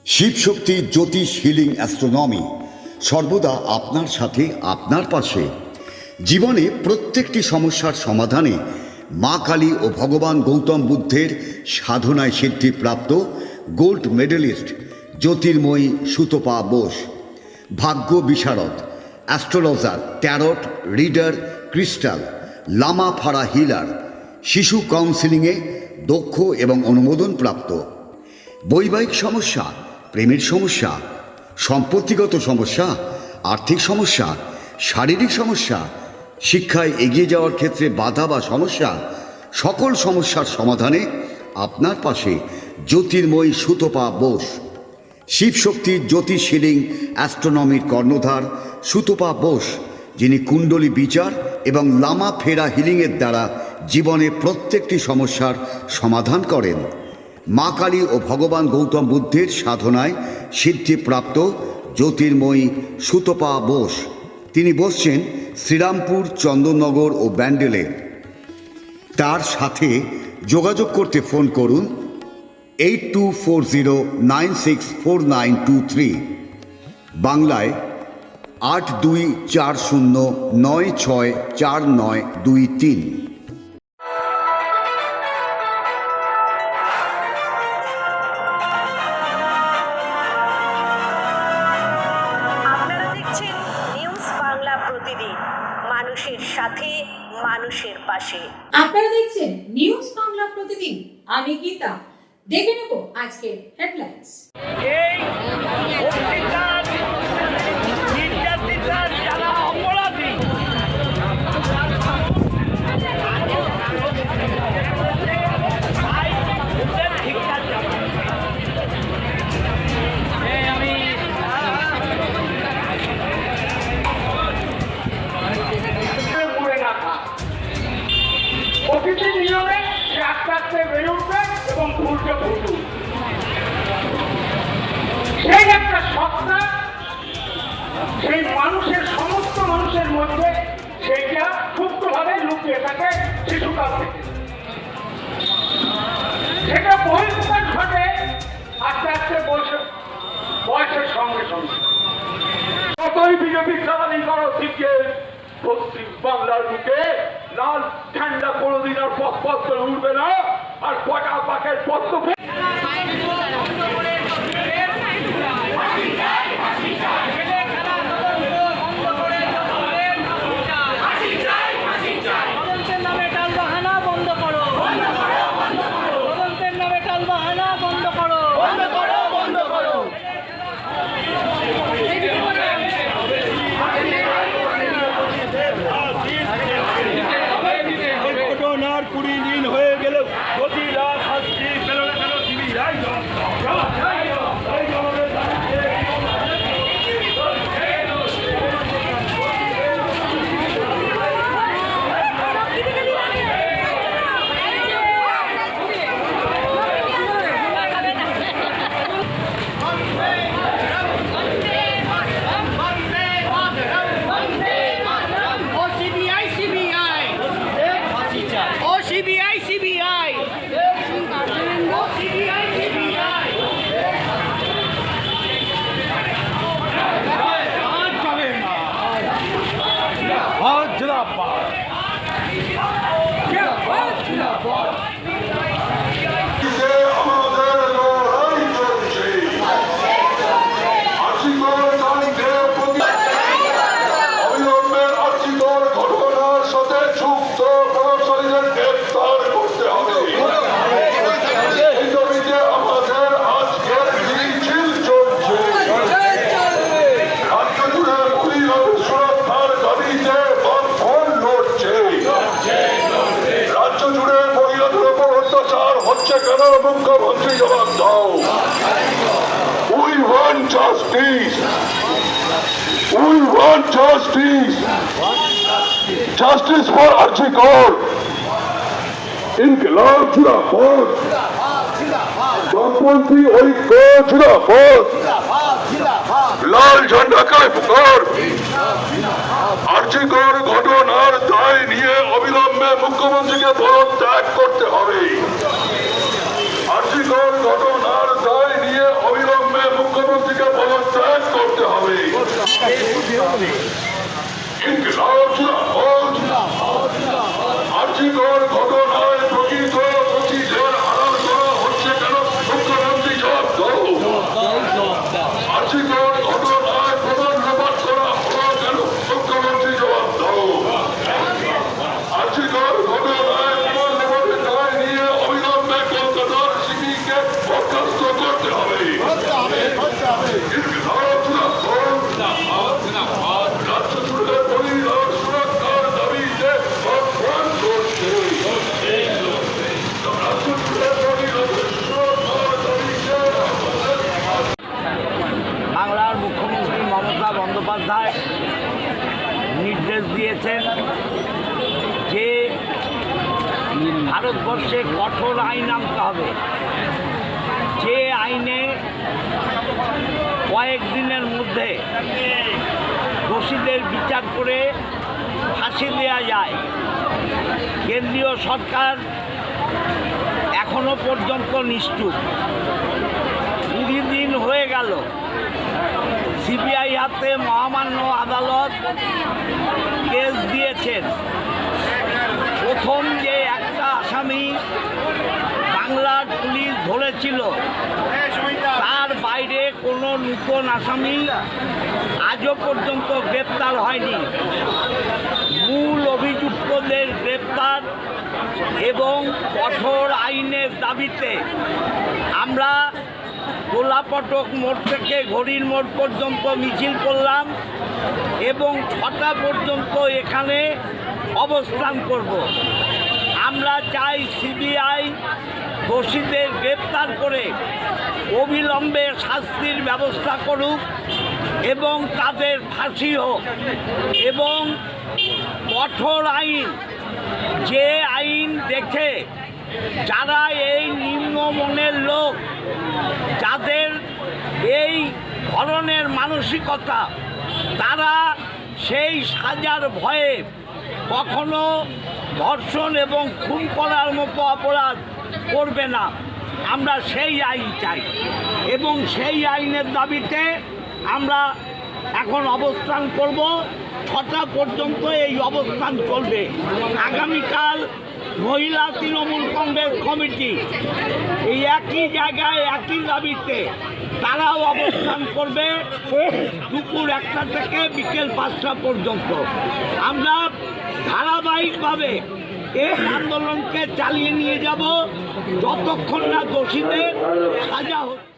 শিবশক্তি জ্যোতিষ healing astronomy সর্বদা আপনার সাথে, আপনার পাশে। জীবনে প্রত্যেকটি সমস্যার সমাধানে মা কালী ও ভগবান গৌতম বুদ্ধের সাধনায় সিদ্ধিপ্রাপ্ত গোল্ড মেডেলিস্ট জ্যোতির্ময়ী সুতপা বোস, ভাগ্য বিশারদ, astrologer, tarot reader, crystal, lama fera healer, শিশু কাউন্সিলিংয়ে দক্ষ এবং অনুমোদনপ্রাপ্ত। বৈবাহিক সমস্যা, প্রেমের সমস্যা, সম্পত্তিগত সমস্যা, আর্থিক সমস্যা, শারীরিক সমস্যা, শিক্ষায় এগিয়ে যাওয়ার ক্ষেত্রে বাধা বা সমস্যা, সকল সমস্যার সমাধানে আপনার পাশে জ্যোতির্ময়ী সুতপা বোস। শিবশক্তির জ্যোতিষ হিলিং অ্যাস্ট্রোনমির কর্ণধার সুতপা বোস, যিনি কুণ্ডলী বিচার এবং লামা ফেরা হিলিংয়ের দ্বারা জীবনে প্রত্যেকটি সমস্যার সমাধান করেন। মা কালী ও ভগবান গৌতম বুদ্ধের সাধনায় সিদ্ধিপ্রাপ্ত জ্যোতির্ময়ী সুতপা বোস। তিনি বসছেন শ্রীরামপুর, চন্দননগর ও ব্যান্ডেলে। তার সাথে যোগাযোগ করতে ফোন করুন 8240964923, বাংলায় 8240964923। মানুষের সাথে, মানুষের পাশে। আপনারা দেখছেন নিউজ বাংলা প্রতিদিন। আমি গীতা। দেখে নেব আজকের হেডলাইন্স। প্রতিটি নিয়মে সে আস্তে আস্তে বেড়ে উঠবে এবং ফুলটা ফুটবে। সেই একটা সত্তা সেই মানুষের, সমস্ত মানুষের মধ্যে সেইটা সুপ্তভাবে লুকিয়ে থাকে শিশুকাল থেকে। সেটা বহিঃপ্রকাশ ঘটে আস্তে আস্তে বয়সের সঙ্গে সঙ্গে। কতই বিজেপি চালানি করো দিকে পশ্চিম বাংলার বুকে লাল ঠান্ডা কোনোদিন আর পথ পথ করে উঠবে না। আর কটা পাখের পথ মুখ্যমন্ত্রী জবাব দাও। We want justice. We want justice. Justice for Archikor. ইনকিলাব জিন্দাবাদ। বামপন্থী ঐক্য জিন্দাবাদ। লাল ঝান্ডাকে পুকার। আর্চিকর ঘটনার দায় নিয়ে অবিলম্বে মুখ্যমন্ত্রীকে পদত্যাগ করতে হবে। আর্চিকর ঘটনার দায় নিয়ে অবিলম্বে ভারতবর্ষে কঠোর আইন আনতে হবে, যে আইনে কয়েকদিনের মধ্যে দোষীদের বিচার করে ফাঁসি দেওয়া যায়। কেন্দ্রীয় সরকার এখনো পর্যন্ত নিশ্চুপ। 20 দিন হয়ে গেল সিবিআই হাতে মহামান্য আদালত কেস দিয়েছেন। প্রথম যে একটা আসামি বাংলার পুলিশ ধরেছিল, তার বাইরে কোনো নতুন আসামি আজও পর্যন্ত গ্রেপ্তার হয়নি। মূল অভিযুক্তদের গ্রেপ্তার এবং কঠোর আইনের দাবিতে আমরা গোলাপটক মোড় থেকে ঘড়ির মোড় পর্যন্ত মিছিল করলাম এবং 6টা পর্যন্ত এখানে অবস্থান করব। আমরা চাই সিবিআই দোষীদের গ্রেপ্তার করে অবিলম্বে শাস্তির ব্যবস্থা করুক এবং তাদের ফাঁসি হোক, এবং কঠোর আইন, যে আইন দেখে যারা এই নিম্নমনের লোক, যাদের এই ধরনের মানসিকতা, তারা সেই সাজার ভয়ে কখনো ধর্ষণ এবং খুন করার মতো অপরাধ করবে না। আমরা সেই আইন চাই এবং সেই আইনের দাবিতে আমরা এখন অবস্থান করব। 6টা পর্যন্ত এই অবস্থান চলবে। আগামীকাল মহিলা তৃণমূল কংগ্রেস কমিটি এই একই জায়গায় একই দাবিতে তারাও অবস্থান করবে দুপুর 1টা থেকে বিকেল 5টা পর্যন্ত। আমরা ধারাবাহিকভাবে এই আন্দোলনকে চালিয়ে নিয়ে যাব যতক্ষণ না দোষীদের সাজা হচ্ছে।